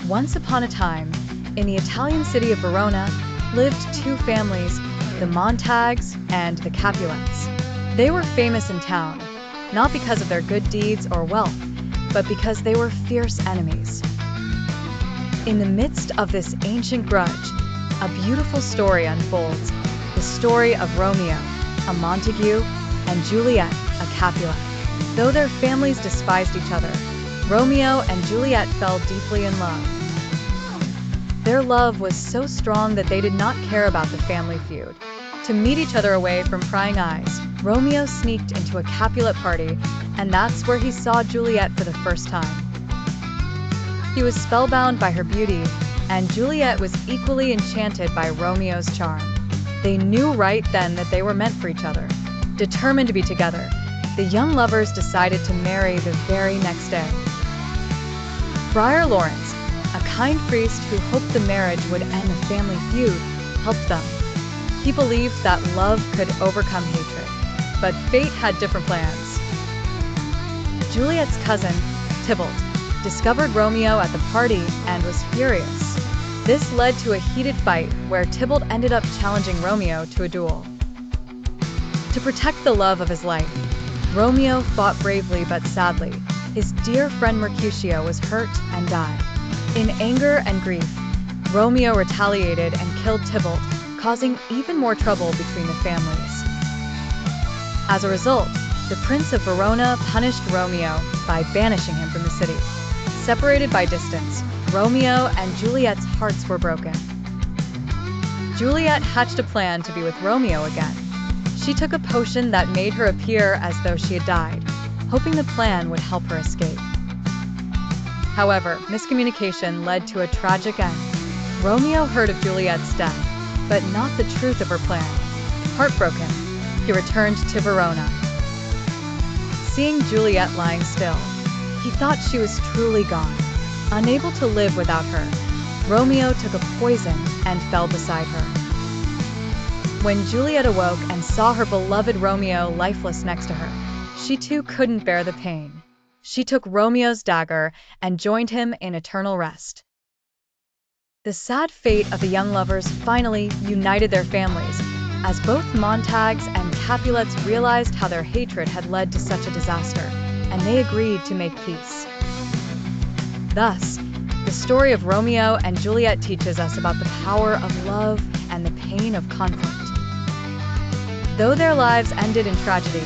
Once upon a time, in the Italian city of Verona, lived two families, the Montagues and the Capulets. They were famous in town, not because of their good deeds or wealth, but because they were fierce enemies. In the midst of this ancient grudge, a beautiful story unfolds, the story of Romeo, a Montague, and Juliet, a Capulet. Though their families despised each other, Romeo and Juliet fell deeply in love. Their love was so strong that they did not care about the family feud. To meet each other away from prying eyes, Romeo sneaked into a Capulet party, and that's where he saw Juliet for the first time. He was spellbound by her beauty, and Juliet was equally enchanted by Romeo's charm. They knew right then that they were meant for each other. Determined to be together, the young lovers decided to marry the very next day. Friar Lawrence, a kind priest who hoped the marriage would end the family feud, helped them. He believed that love could overcome hatred, but fate had different plans. Juliet's cousin, Tybalt, discovered Romeo at the party and was furious. This led to a heated fight where Tybalt ended up challenging Romeo to a duel. To protect the love of his life, Romeo fought bravely but sadly. His dear friend Mercutio was hurt and died. In anger and grief, Romeo retaliated and killed Tybalt, causing even more trouble between the families. As a result, the Prince of Verona punished Romeo by banishing him from the city. Separated by distance, Romeo and Juliet's hearts were broken. Juliet hatched a plan to be with Romeo again. She took a potion that made her appear as though she had died, hoping the plan would help her escape. However, miscommunication led to a tragic end. Romeo heard of Juliet's death, but not the truth of her plan. Heartbroken, he returned to Verona. Seeing Juliet lying still, he thought she was truly gone. Unable to live without her, Romeo took a poison and fell beside her. When Juliet awoke and saw her beloved Romeo lifeless next to her, she too couldn't bear the pain. She took Romeo's dagger and joined him in eternal rest. The sad fate of the young lovers finally united their families, as both Montagues and Capulets realized how their hatred had led to such a disaster, and they agreed to make peace. Thus, the story of Romeo and Juliet teaches us about the power of love and the pain of conflict. Though their lives ended in tragedy,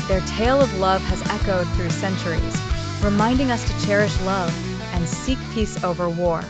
their tale of love has echoed through centuries, reminding us to cherish love and seek peace over war.